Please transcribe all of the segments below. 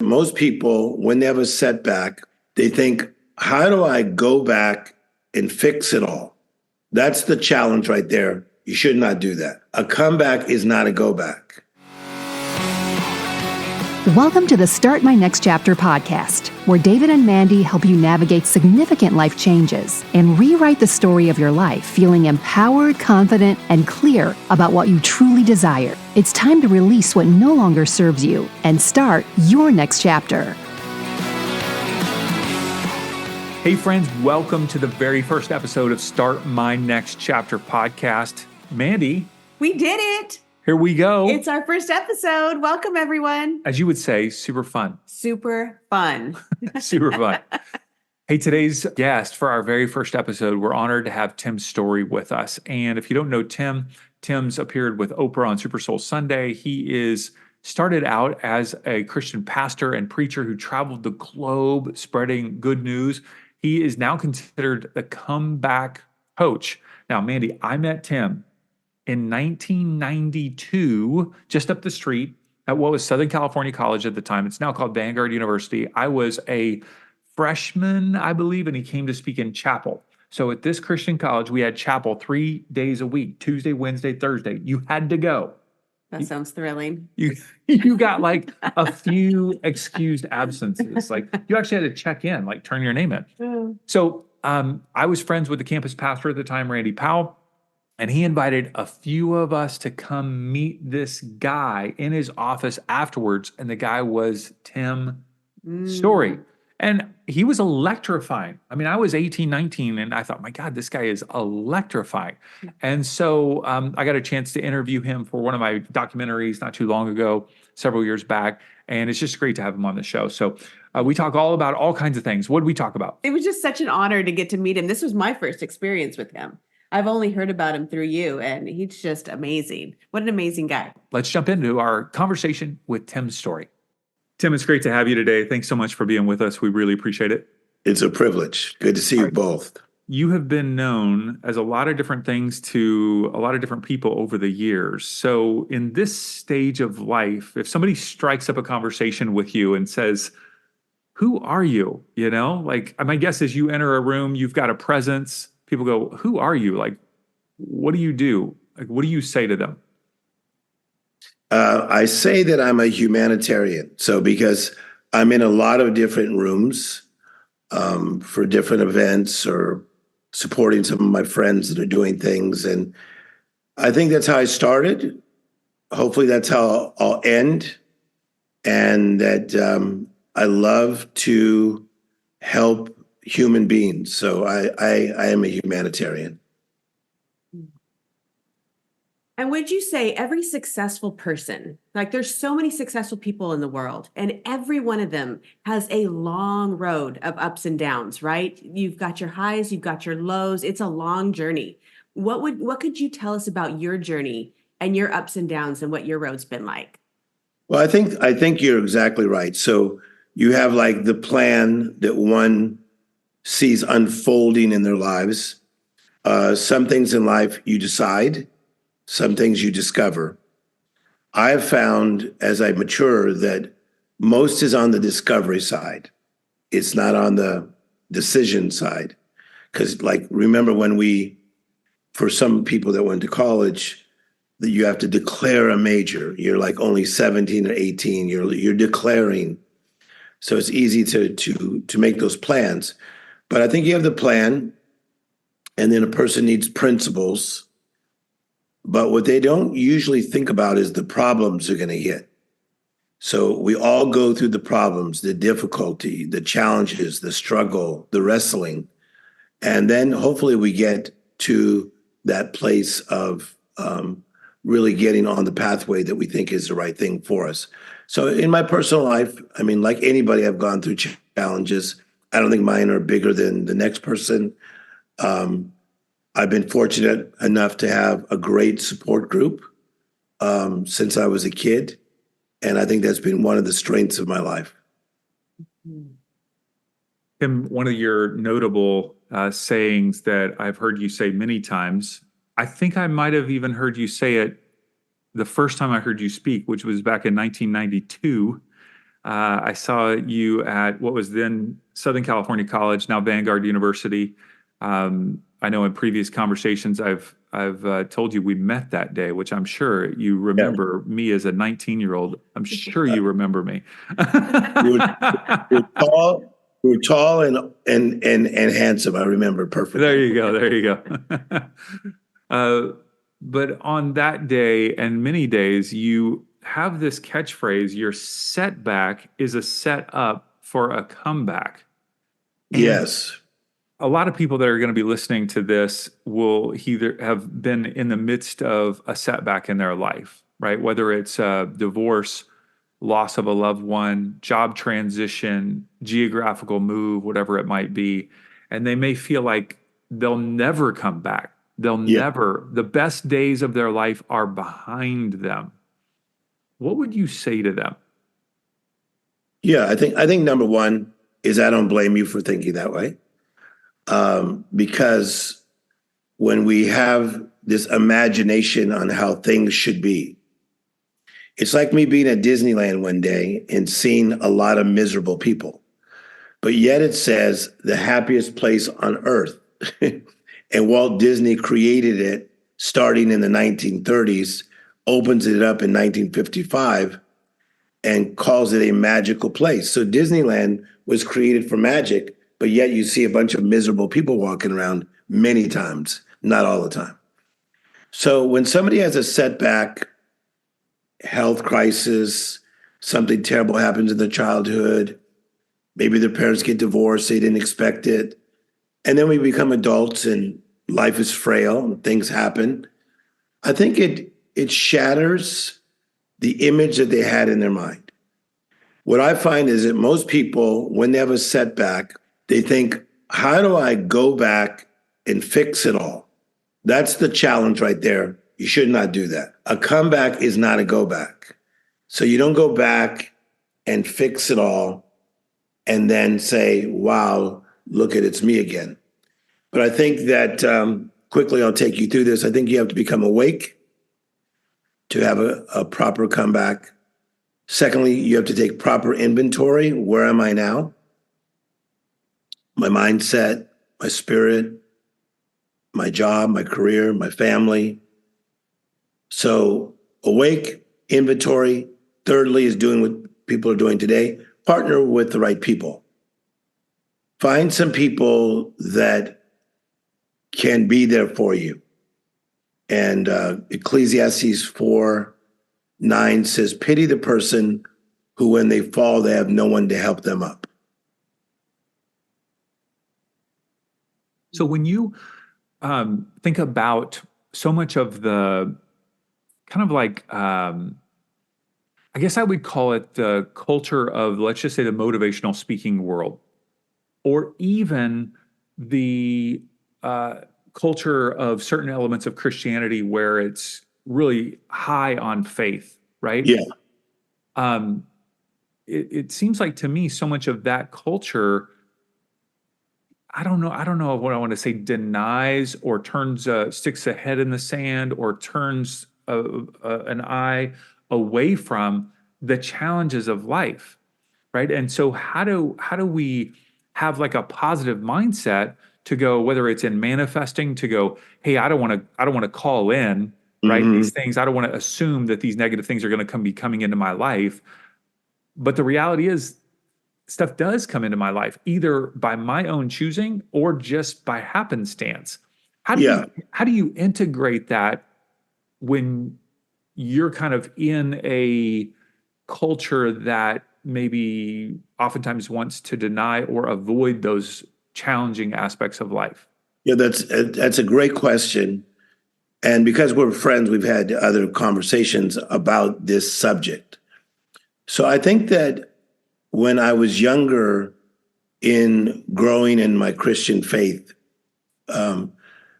Most people, when they have a setback, they think, how do I go back and fix it all? That's the challenge right there. You should not do that. A comeback is not a go back. Welcome to the Start My Next Chapter podcast, where David and Mandy help you navigate significant life changes and rewrite the story of your life, feeling empowered, confident, and clear about what you truly desire. It's time to release what no longer serves you and start your next chapter. Hey friends, welcome to the very first episode of Start My Next Chapter podcast. Mandy. We did it. Here we go. It's our first episode. Welcome, everyone. As you would say, super fun. Super fun. Super fun. Hey, today's guest for our very first episode, we're honored to have Tim Storey with us. And if you don't know Tim's appeared with Oprah on Super Soul Sunday. He started out as a Christian pastor and preacher who traveled the globe spreading good news. He is now considered the comeback coach. Now, Mandy, I met Tim in 1992, just up the street at what was Southern California College at the time. It's now called Vanguard University. I was a freshman, I believe, and he came to speak in chapel. So at this Christian college, we had chapel 3 days a week, Tuesday, Wednesday, Thursday. You had to go. That sounds thrilling. You got like a few excused absences. Like you actually had to check in, like turn your name in. Oh. So I was friends with the campus pastor at the time, Randy Powell. And he invited a few of us to come meet this guy in his office afterwards. And the guy was Tim Storey. And he was electrifying. I mean, I was 18, 19, and I thought, my God, this guy is electrifying. And so I got a chance to interview him for one of my documentaries not too long ago, several years back. And it's just great to have him on the show. So we talk all about all kinds of things. What did we talk about? It was just such an honor to get to meet him. This was my first experience with him. I've only heard about him through you, and he's just amazing. What an amazing guy. Let's jump into our conversation with Tim Storey. Tim, it's great to have you today. Thanks so much for being with us. We really appreciate it. It's a privilege. Good to see you both. You have been known as a lot of different things to a lot of different people over the years. So in this stage of life, if somebody strikes up a conversation with you and says, who are you? You know, like my guess is you enter a room, you've got a presence. People go, who are you? Like, what do you do? Like, what do you say to them? I say that I'm a humanitarian. So because I'm in a lot of different rooms for different events or supporting some of my friends that are doing things. And I think that's how I started. Hopefully that's how I'll end. And that I love to help human beings. So I am a humanitarian. And would you say every successful person, like there's so many successful people in the world, and every one of them has a long road of ups and downs, right? You've got your highs, you've got your lows. It's a long journey. What could you tell us about your journey and your ups and downs and what your road's been like? Well, I think you're exactly right. So you have like the plan that one sees unfolding in their lives. Some things in life you decide, some things you discover. I have found as I mature that most is on the discovery side. It's not on the decision side. Because like, remember for some people that went to college, that you have to declare a major. You're like only 17 or 18, you're declaring. So it's easy to make those plans. But I think you have the plan, and then a person needs principles. But what they don't usually think about is the problems they're going to hit. So we all go through the problems, the difficulty, the challenges, the struggle, the wrestling. And then hopefully we get to that place of really getting on the pathway that we think is the right thing for us. So in my personal life, I mean, like anybody, I've gone through challenges. I don't think mine are bigger than the next person. I've been fortunate enough to have a great support group since I was a kid. And I think that's been one of the strengths of my life. Tim, one of your notable sayings that I've heard you say many times, I think I might have even heard you say it the first time I heard you speak, which was back in 1992, I saw you at what was then Southern California College, now Vanguard University. I know in previous conversations I've told you we met that day, which I'm sure you remember me as a 19-year-old. I'm sure you remember me. You were tall, you were tall and handsome. I remember perfectly. There you go. There you go. But on that day and many days, you have this catchphrase, your setback is a setup for a comeback. And Yes. a lot of people that are going to be listening to this will either have been in the midst of a setback in their life, right? Whether it's a divorce, loss of a loved one, job transition, geographical move, whatever it might be. And they may feel like they'll never come back. The best days of their life are behind them. What would you say to them? Yeah, I think number one is I don't blame you for thinking that way. Because when we have this imagination on how things should be, it's like me being at Disneyland one day and seeing a lot of miserable people, but yet it says the happiest place on earth. And Walt Disney created it starting in the 1930s, opens it up in 1955, and calls it a magical place. So Disneyland was created for magic, but yet you see a bunch of miserable people walking around many times, not all the time. So when somebody has a setback, health crisis, something terrible happens in their childhood, maybe their parents get divorced, they didn't expect it, and then we become adults and life is frail and things happen, I think it shatters the image that they had in their mind. What I find is that most people, when they have a setback, they think, how do I go back and fix it all? That's the challenge right there. You should not do that. A comeback is not a go back. So you don't go back and fix it all and then say, wow, look at it's me again. But I think that quickly I'll take you through this. I think you have to become awake to have a proper comeback. Secondly, you have to take proper inventory. Where am I now? My mindset, my spirit, my job, my career, my family. So awake, inventory. Thirdly is doing what people are doing today. Partner with the right people. Find some people that can be there for you. And Ecclesiastes 4:9 says, pity the person who when they fall, they have no one to help them up. So when you think about so much of the kind of like, I guess I would call it the culture of, let's just say, the motivational speaking world, or even the culture of certain elements of Christianity where it's really high on faith, right? Yeah. It seems like to me so much of that culture, I don't know what I want to say, denies or turns, sticks a head in the sand or turns an eye away from the challenges of life, right? And so how do we have like a positive mindset to go, whether it's in manifesting, to go, hey, I don't want to call in, right? Mm-hmm. These things, I don't want to assume that these negative things are going to be coming into my life. But the reality is, stuff does come into my life, either by my own choosing or just by happenstance. How do you integrate that when you're kind of in a culture that maybe oftentimes wants to deny or avoid those challenging aspects of life? Yeah, that's a great question. And because we're friends, we've had other conversations about this subject. So I think that when I was younger in growing in my Christian faith,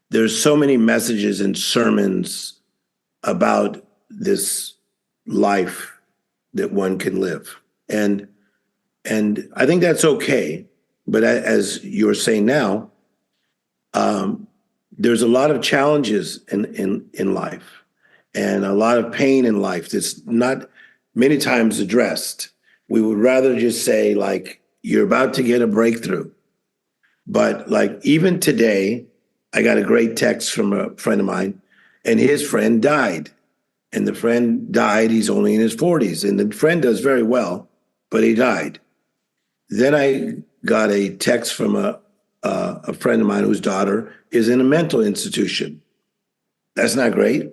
there's so many messages and sermons about this life that one can live. And I think that's okay. But as you're saying now, there's a lot of challenges in life and a lot of pain in life that's not many times addressed. we would rather just say like, you're about to get a breakthrough. But like even today, I got a great text from a friend of mine, and his friend died. And the friend died, he's only in his 40s, and the friend does very well, but he died. Then I got a text from a friend of mine whose daughter is in a mental institution. That's not great.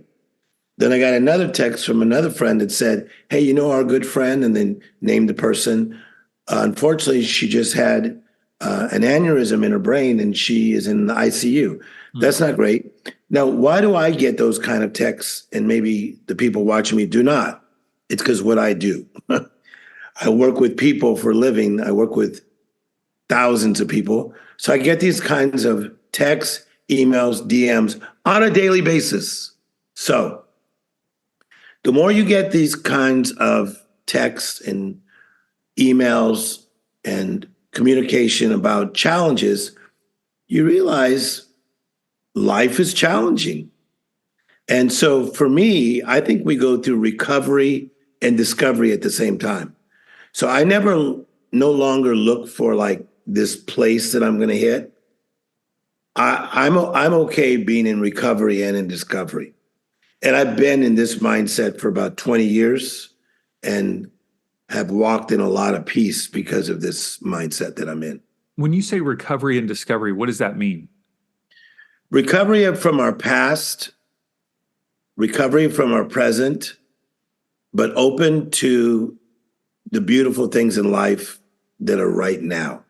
Then I got another text from another friend that said, hey, you know our good friend, and then named the person. Unfortunately, she just had an aneurysm in her brain and she is in the ICU. That's not great. Now, why do I get those kind of texts and maybe the people watching me do not? It's because what I do. I work with people for a living. I work with thousands of people. So I get these kinds of texts, emails, DMs on a daily basis. So the more you get these kinds of texts and emails and communication about challenges, you realize life is challenging. And so for me, I think we go through recovery and discovery at the same time. So I no longer look for like this place that I'm going to hit. I'm okay being in recovery and in discovery. And I've been in this mindset for about 20 years and have walked in a lot of peace because of this mindset that I'm in. When you say recovery and discovery, what does that mean? Recovery from our past, recovery from our present, but open to the beautiful things in life that are right now.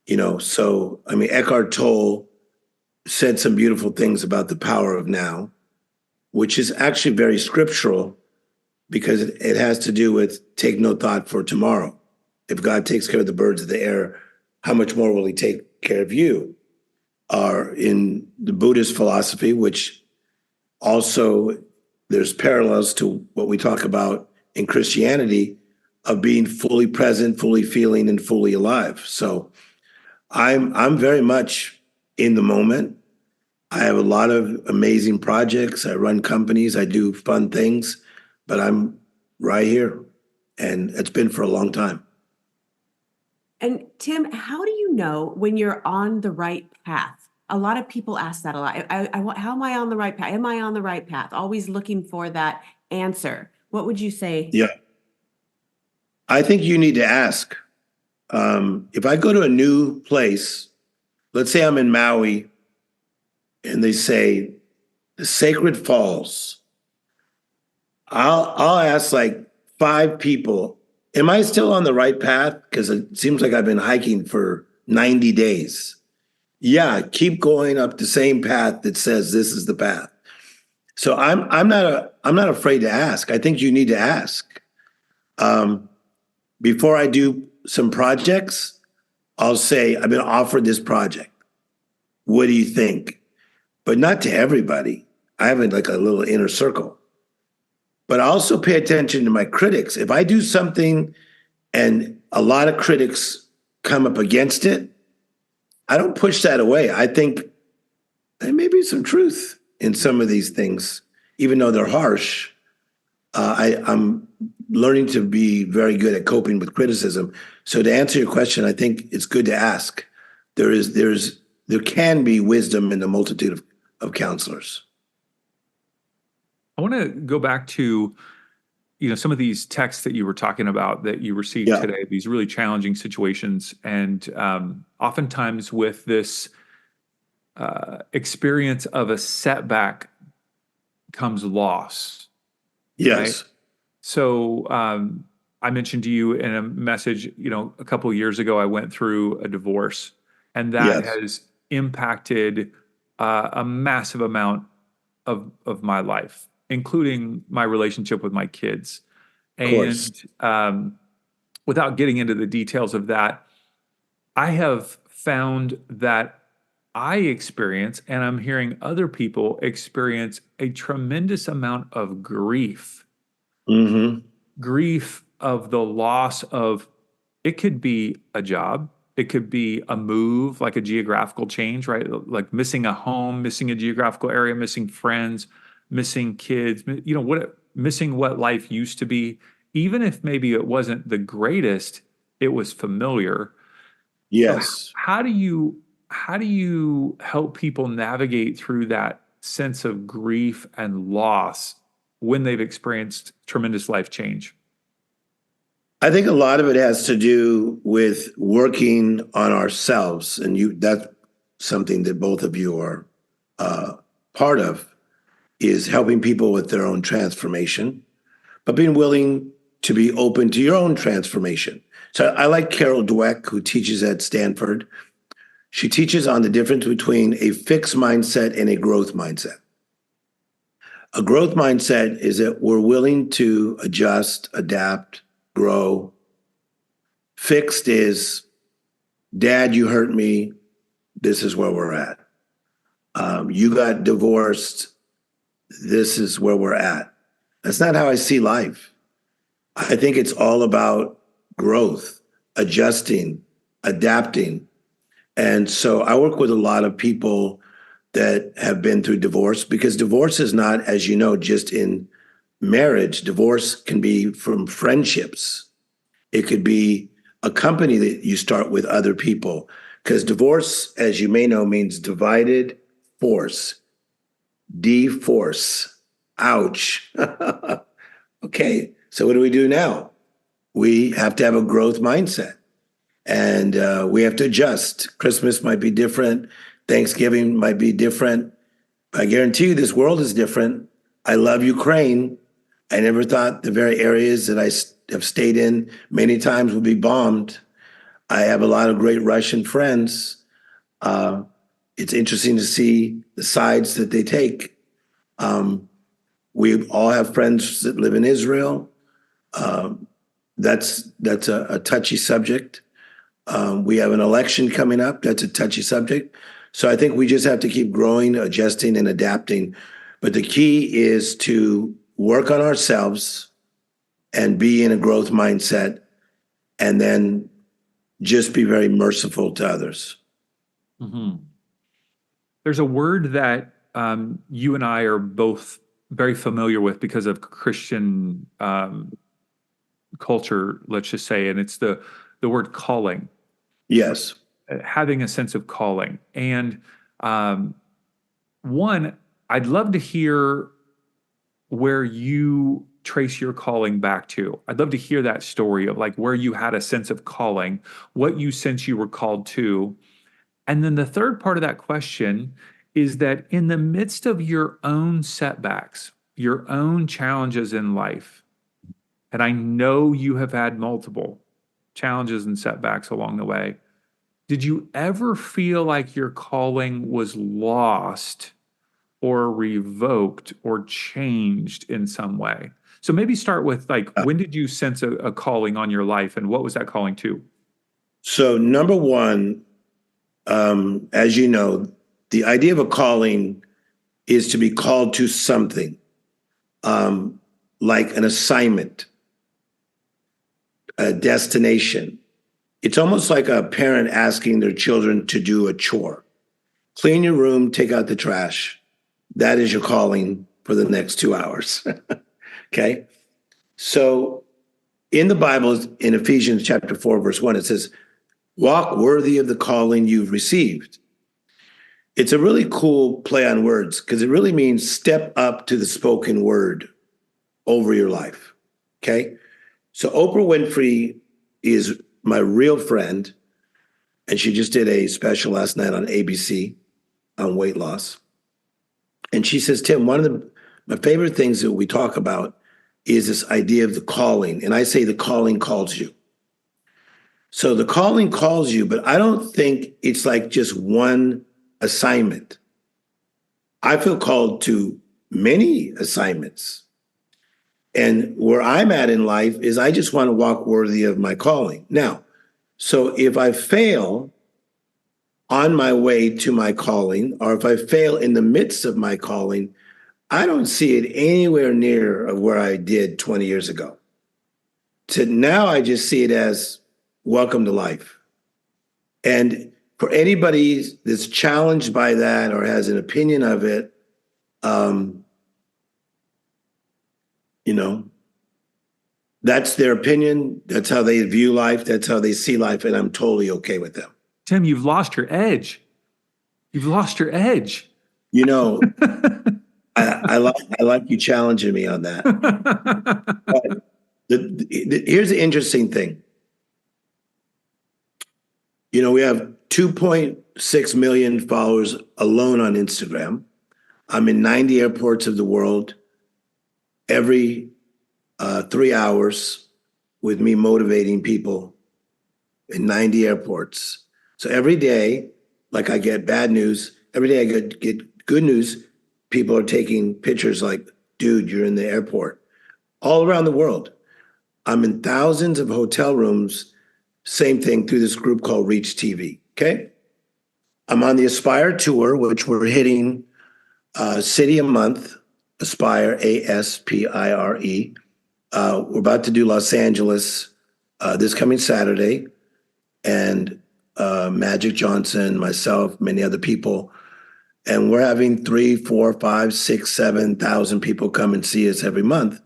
You know, so, I mean, Eckhart Tolle said some beautiful things about the power of now, which is actually very scriptural because it has to do with take no thought for tomorrow. If God takes care of the birds of the air, how much more will he take care of you? Or in the Buddhist philosophy, which also there's parallels to what we talk about in Christianity of being fully present, fully feeling, and fully alive. So I'm very much in the moment. I have a lot of amazing projects. I run companies. I do fun things, but I'm right here. And it's been for a long time. And Tim, how do you know when you're on the right path? A lot of people ask that a lot. How am I on the right path? Am I on the right path? Always looking for that answer. What would you say? Yeah. I think you need to ask. If I go to a new place, let's say I'm in Maui, and they say the Sacred Falls, I'll ask like 5 people, am I still on the right path? Because it seems like I've been hiking for 90 days. Yeah, keep going up the same path that says this is the path. So I'm not afraid to ask. I think you need to ask. Before I do some projects, I'll say, I've been offered this project. What do you think? But not to everybody. I have like a little inner circle. But I also pay attention to my critics. If I do something and a lot of critics come up against it, I don't push that away. I think there may be some truth in some of these things, even though they're harsh. I'm learning to be very good at coping with criticism. So to answer your question, I think it's good to ask. There can be wisdom in the multitude of counselors. I want to go back to, some of these texts that you were talking about that you received today, these really challenging situations. And oftentimes with this experience of a setback comes loss. Yes. Right? So I mentioned to you in a message, a couple of years ago, I went through a divorce, and that has impacted a massive amount of my life, including my relationship with my kids. And without getting into the details of that, I have found that I experience, and I'm hearing other people experience, a tremendous amount of grief. Mm-hmm. Grief of the loss of, it could be a job, it could be a move, like a geographical change, right? Like missing a home, missing a geographical area, missing friends, missing kids, missing what life used to be. even if maybe it wasn't the greatest, it was familiar. So Yes. how do you help people navigate through that sense of grief and loss when they've experienced tremendous life change? I think a lot of it has to do with working on ourselves, and that's something that both of you are part of, is helping people with their own transformation, but being willing to be open to your own transformation. So I like Carol Dweck, who teaches at Stanford. She teaches on the difference between a fixed mindset and a growth mindset. A growth mindset is that we're willing to adjust, adapt, grow. Fixed is, Dad, you hurt me. This is where we're at. You got divorced. This is where we're at. That's not how I see life. I think it's all about growth, adjusting, adapting. And so I work with a lot of people that have been through divorce, because divorce is not, as you know, just in marriage. Divorce can be from friendships. It could be a company that you start with other people, because divorce, as you may know, means divided force, de-force. Ouch. Okay, so what do we do now? We have to have a growth mindset, and we have to adjust. Christmas might be different. Thanksgiving might be different. I guarantee you this world is different. I love Ukraine. I never thought the very areas that I have stayed in many times would be bombed. I have a lot of great Russian friends. It's interesting to see the sides that they take. We all have friends that live in Israel. That's a touchy subject. We have an election coming up. That's a touchy subject. So I think we just have to keep growing, adjusting, and adapting. But the key is to work on ourselves and be in a growth mindset, and then just be very merciful to others. Mm-hmm. There's a word that you and I are both very familiar with because of Christian culture, let's just say, and it's the word calling. Yes. Having a sense of calling. And one, I'd love to hear where you trace your calling back to. I'd love to hear that story of like where you had a sense of calling, what you sense you were called to. And then the third part of that question is that in the midst of your own setbacks, your own challenges in life, and I know you have had multiple challenges and setbacks along the way, did you ever feel like your calling was lost or revoked or changed in some way? So maybe start with like, when did you sense a calling on your life, and what was that calling to? So number one, as you know, the idea of a calling is to be called to something, like an assignment, a destination. It's almost like a parent asking their children to do a chore. Clean your room, take out the trash. That is your calling for the next 2 hours. Okay? So in the Bible, in Ephesians chapter 4, verse 1, it says, walk worthy of the calling you've received. It's a really cool play on words, because it really means step up to the spoken word over your life. Okay? So Oprah Winfrey is my real friend, and she just did a special last night on ABC on weight loss. And she says, Tim, one of my favorite things that we talk about is this idea of the calling. And I say the calling calls you. So the calling calls you, but I don't think it's like just one assignment. I feel called to many assignments. And where I'm at in life is I just want to walk worthy of my calling. Now, so if I fail on my way to my calling, or if I fail in the midst of my calling, I don't see it anywhere near of where I did 20 years ago. To now, I just see it as welcome to life. And for anybody that's challenged by that or has an opinion of it, you know, That's their opinion. That's how they view life. That's how they see life. And I'm totally okay with them. Tim, you've lost your edge. You've lost your edge. You know, I like you challenging me on that. But here's the interesting thing. You know, we have 2.6 million followers alone on Instagram. I'm in 90 airports of the world every 3 hours with me motivating people in 90 airports. So every day, like I get bad news, every day I get good news. People are taking pictures like, dude, you're in the airport. All around the world. I'm in thousands of hotel rooms, same thing through this group called Reach TV, okay? I'm on the Aspire tour, which we're hitting city a month, Aspire, Aspire. We're about to do Los Angeles this coming Saturday, and Magic Johnson, myself, many other people. And we're having 3, 4, 5, 6, 7,000 people come and see us every month.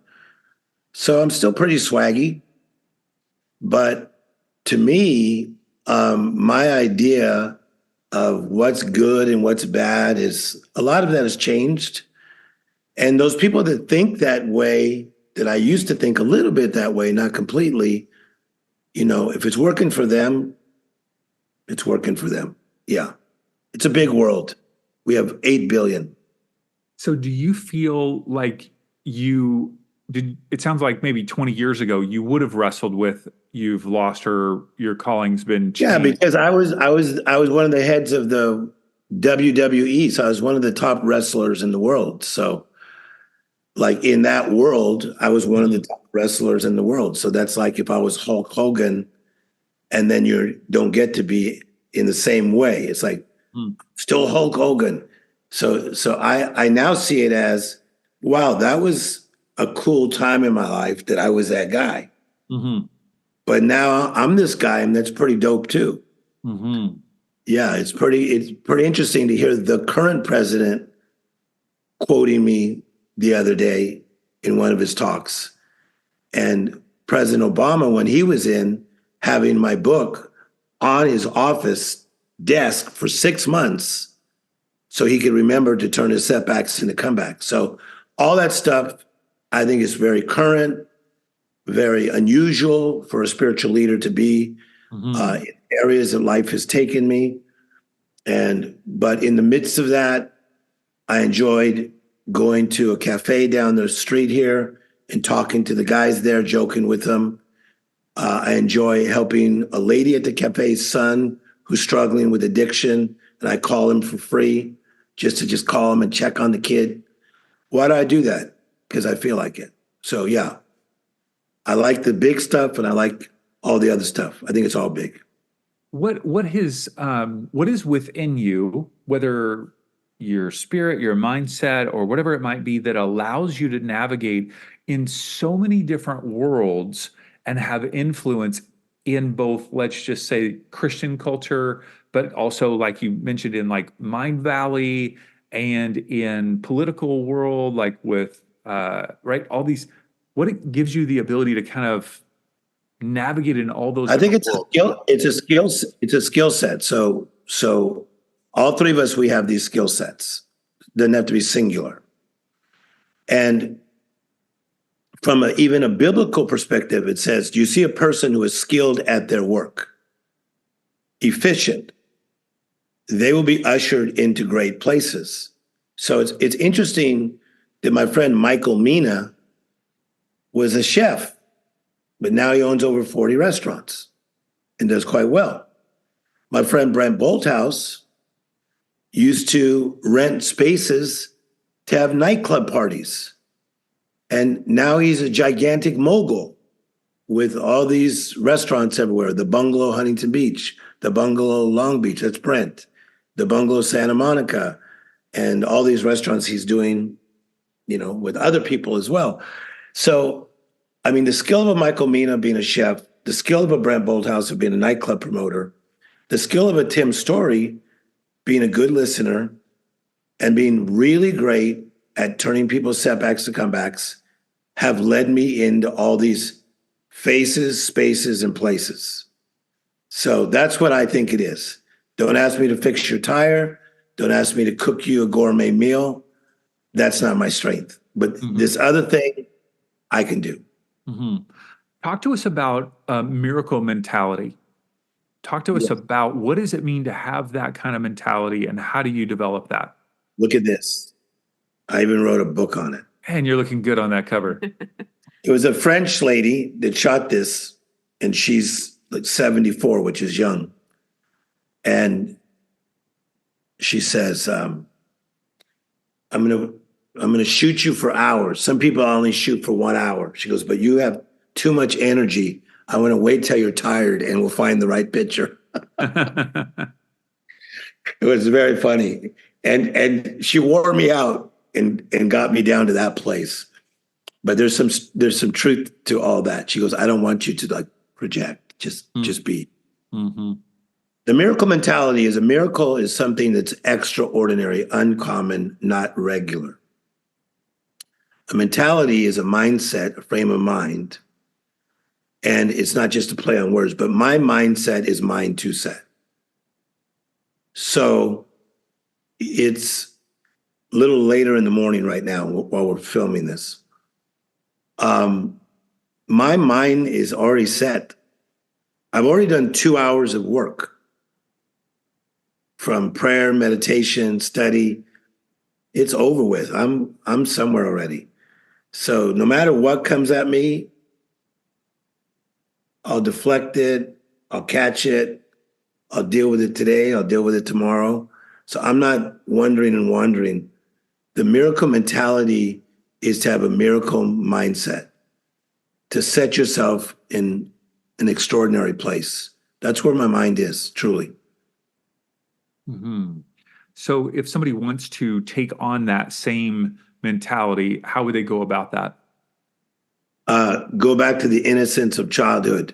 So I'm still pretty swaggy. But to me, my idea of what's good and what's bad is a lot of that has changed. And those people that think that way, that I used to think a little bit that way, not completely, you know, if it's working for them, it's working for them. Yeah. It's a big world. We have 8 billion. So do you feel like you did? It sounds like maybe 20 years ago, you would have wrestled with, you've lost her, your calling's been changed. Yeah, because I was one of the heads of the WWE. So I was one of the top wrestlers in the world. So like in that world, I was one of the top wrestlers in the world. So that's like if I was Hulk Hogan and then you don't get to be in the same way. It's like still Hulk Hogan. So I now see it as, wow, that was a cool time in my life that I was that guy. Mm-hmm. But now I'm this guy, and that's pretty dope too. Mm-hmm. Yeah, it's pretty interesting to hear the current president quoting me the other day in one of his talks. And President Obama, when he was in, having my book on his office desk for 6 months so he could remember to turn his setbacks into comebacks. So all that stuff, I think, is very current, very unusual for a spiritual leader to be in areas that life has taken me. But in the midst of that, I enjoyed going to a cafe down the street here and talking to the guys there, joking with them. I enjoy helping a lady at the cafe's son who's struggling with addiction, and I call him for free just to call him and check on the kid. Why do I do that? Because I feel like it. So yeah, I like the big stuff and I like all the other stuff. I think it's all big. What is within you, whether your spirit, your mindset, or whatever it might be, that allows you to navigate in so many different worlds and have influence in both, let's just say, Christian culture, but also, like you mentioned, in like Mind Valley and in political world, like with right, all these, what it gives you the ability to kind of navigate in all those. I think it's worlds. It's a skill set. So all three of us, we have these skill sets. Doesn't have to be singular. And from even a biblical perspective, it says, do you see a person who is skilled at their work, efficient? They will be ushered into great places. So it's interesting that my friend Michael Mina was a chef, but now he owns over 40 restaurants and does quite well. My friend Brent Bolthouse used to rent spaces to have nightclub parties. And now he's a gigantic mogul with all these restaurants everywhere. The Bungalow Huntington Beach, the Bungalow Long Beach, that's Brent, the Bungalow Santa Monica, and all these restaurants he's doing, you know, with other people as well. So, I mean, the skill of a Michael Mina being a chef, the skill of a Brent Bolthouse of being a nightclub promoter, the skill of a Tim Storey being a good listener and being really great at turning people's setbacks to comebacks have led me into all these faces, spaces, and places. So that's what I think it is. Don't ask me to fix your tire. Don't ask me to cook you a gourmet meal. That's not my strength. But this other thing I can do. Talk to us about miracle mentality. Talk to us about what does it mean to have that kind of mentality and how do you develop that? Look at this. I even wrote a book on it. And you're looking good on that cover. It was a French lady that shot this, and she's like 74, which is young. And she says, I'm gonna shoot you for hours. Some people only shoot for 1 hour. She goes, but you have too much energy. I want to wait till you're tired and we'll find the right picture. It was very funny. And she wore me out and got me down to that place. But there's some truth to all that. She goes, I don't want you to like project, just be. The miracle mentality is a miracle is something that's extraordinary, uncommon, not regular. A mentality is a mindset, a frame of mind. And it's not just a play on words, but my mindset is mine to set. So it's a little later in the morning right now while we're filming this. My mind is already set. I've already done 2 hours of work from prayer, meditation, study. It's over with. I'm somewhere already. So no matter what comes at me, I'll deflect it, I'll catch it, I'll deal with it today, I'll deal with it tomorrow. So I'm not wondering and wandering. The miracle mentality is to have a miracle mindset, to set yourself in an extraordinary place. That's where my mind is, truly. So if somebody wants to take on that same mentality, how would they go about that? Go back to the innocence of childhood.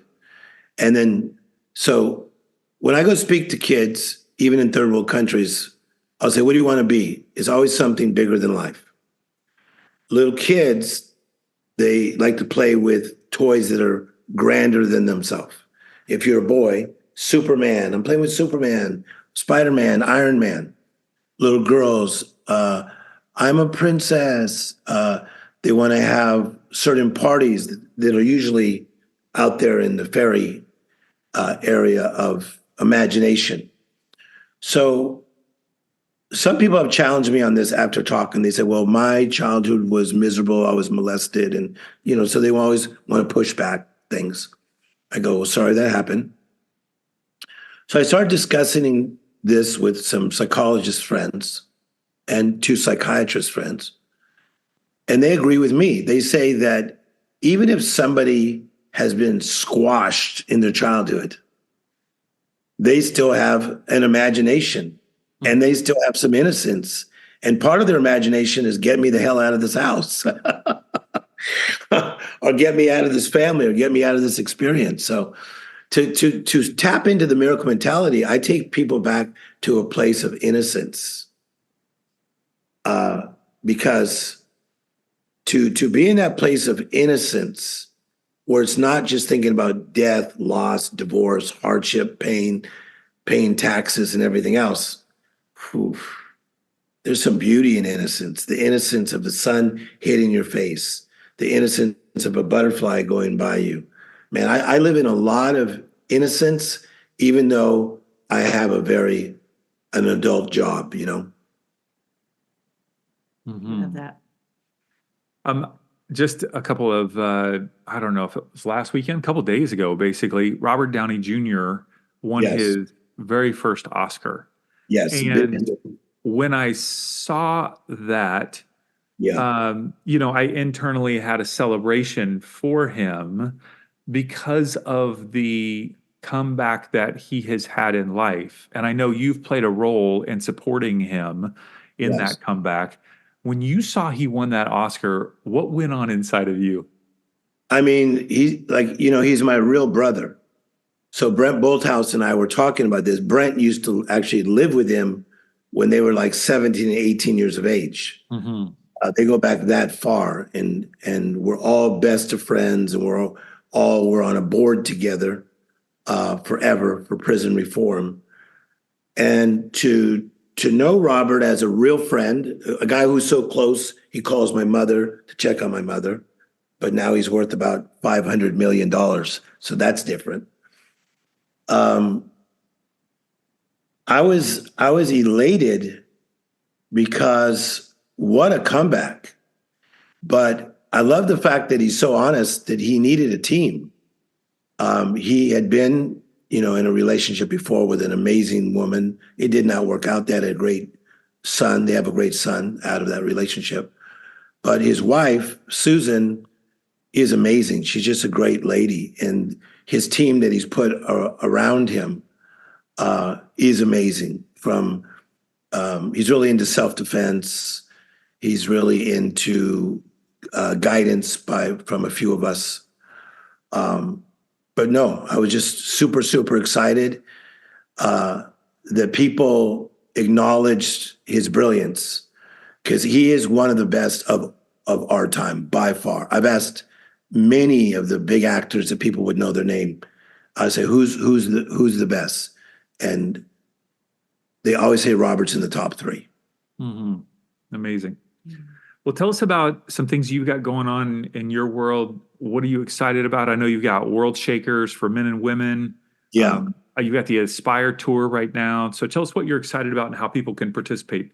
And then, so when I go speak to kids, even in third world countries, I'll say, what do you want to be? It's always something bigger than life. Little kids, they like to play with toys that are grander than themselves. If you're a boy, Superman, I'm playing with Superman, Spider-Man, Iron Man. Little girls, I'm a princess. They want to have certain parties that are usually out there in the fairy area of imagination. So some people have challenged me on this after talking. They said, well, my childhood was miserable. I was molested. And, so they always want to push back things. I go, well, sorry, that happened. So I started discussing this with some psychologist friends and 2 psychiatrist friends. And they agree with me. They say that even if somebody has been squashed in their childhood, they still have an imagination and they still have some innocence. And part of their imagination is get me the hell out of this house or get me out of this family or get me out of this experience. So to tap into the miracle mentality, I take people back to a place of innocence because to be in that place of innocence where it's not just thinking about death, loss, divorce, hardship, pain, paying taxes and everything else. There's some beauty in innocence. The innocence of the sun hitting your face, the innocence of a butterfly going by you. Man, I live in a lot of innocence, even though I have an adult job, Love that. Just a couple of, I don't know if it was last weekend, a couple of days ago, basically, Robert Downey Jr. won his very first Oscar. Yes. And when I saw that, I internally had a celebration for him because of the comeback that he has had in life. And I know you've played a role in supporting him in that comeback. When you saw he won that Oscar, what went on inside of you? I mean, he's my real brother. So Brent Bolthouse and I were talking about this. Brent used to actually live with him when they were like 17 and 18 years of age. They go back that far, and we're all best of friends, and all were on a board together forever for prison reform. And to know Robert as a real friend, a guy who's so close, he calls my mother to check on my mother, but now he's worth about $500 million. So that's different. I was elated because what a comeback. But I love the fact that he's so honest that he needed a team. He had been, in a relationship before with an amazing woman. It did not work out. They had a great son. They have a great son out of that relationship. But his wife, Susan, is amazing. She's just a great lady. And his team that he's put around him is amazing. He's really into self-defense. He's really into guidance from a few of us. But no, I was just super, super excited that people acknowledged his brilliance, because he is one of the best of our time by far. I've asked many of the big actors that people would know their name. I say, who's the best? And they always say Robert's in the top 3. Mm-hmm. Amazing. Well, tell us about some things you've got going on in your world. What are you excited about? I know you've got World Shakers for men and women. Yeah. You've got the Aspire Tour right now. So tell us what you're excited about and how people can participate.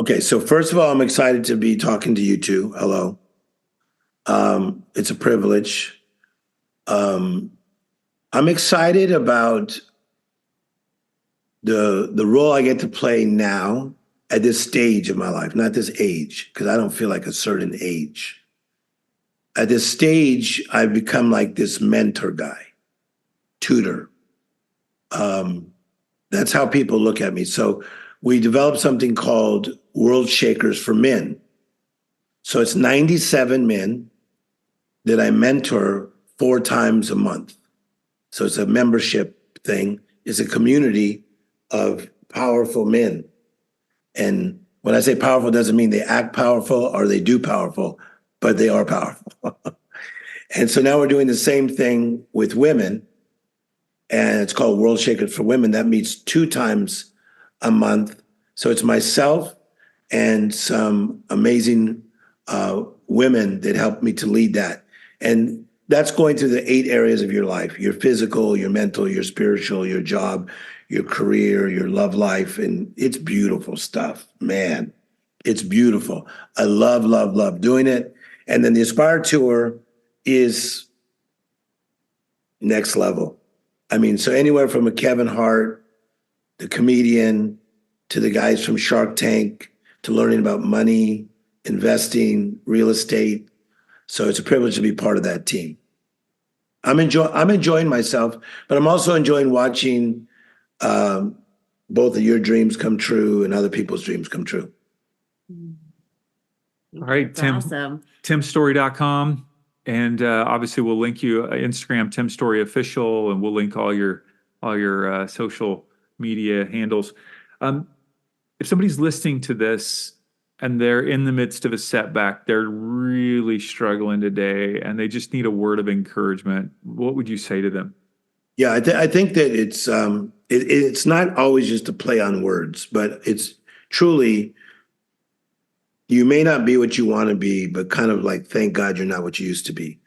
Okay, so first of all, I'm excited to be talking to you two. Hello. It's a privilege. I'm excited about the role I get to play now at this stage of my life, not this age, because I don't feel like a certain age. At this stage, I've become like this mentor guy, tutor. That's how people look at me. So we developed something called World Shakers for Men. So it's 97 men that I mentor 4 times a month. So it's a membership thing. It's a community of powerful men. And when I say powerful, it doesn't mean they act powerful or they do powerful, but they are powerful. And so now we're doing the same thing with women, and it's called World Shakers for Women. That meets 2 times a month. So it's myself and some amazing women that help me to lead that. And that's going through the 8 areas of your life: your physical, your mental, your spiritual, your job, your career, your love life. And it's beautiful stuff, man. It's beautiful. I love, love, love doing it. And then the Aspire Tour is next level. I mean, so anywhere from a Kevin Hart, the comedian, to the guys from Shark Tank, to learning about money, investing, real estate. So it's a privilege to be part of that team. I'm enjoying myself, but I'm also enjoying watching both of your dreams come true and other people's dreams come true. All right, That's Tim. awesome. TimStorey.com. And obviously we'll link you Instagram, Tim Storey Official, and we'll link all your social media handles. If somebody's listening to this and they're in the midst of a setback, they're really struggling today, and they just need a word of encouragement, what would you say to them? Yeah, I think that it's not always just a play on words, but it's truly, you may not be what you want to be, but kind of like, thank God you're not what you used to be.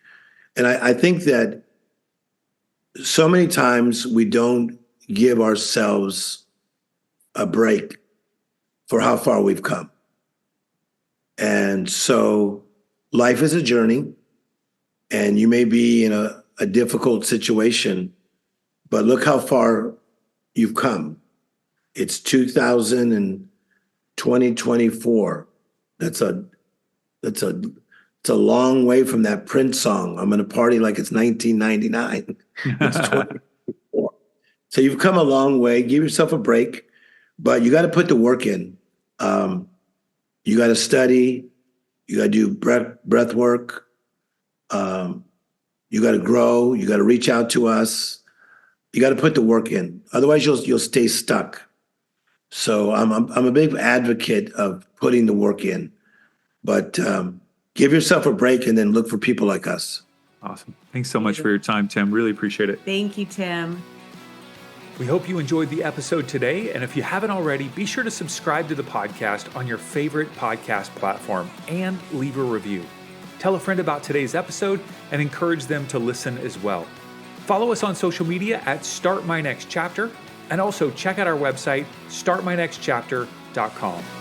And I think that so many times we don't give ourselves a break for how far we've come. And so life is a journey, and you may be in a difficult situation, but look how far you've come. It's 2024. It's a long way from that Prince song, I'm gonna party like it's 1999. It's 2024. So you've come a long way. Give yourself a break, but you got to put the work in. You got to study. You got to do breath work. You got to grow. You got to reach out to us. You got to put the work in. Otherwise, you'll stay stuck. So I'm a big advocate of putting the work in, but give yourself a break and then look for people like us. Awesome. Thanks so much for your time, Tim. Really appreciate it. Thank you, Tim. We hope you enjoyed the episode today. And if you haven't already, be sure to subscribe to the podcast on your favorite podcast platform and leave a review. Tell a friend about today's episode and encourage them to listen as well. Follow us on social media at Start My Next Chapter, and also check out our website, startmynextchapter.com.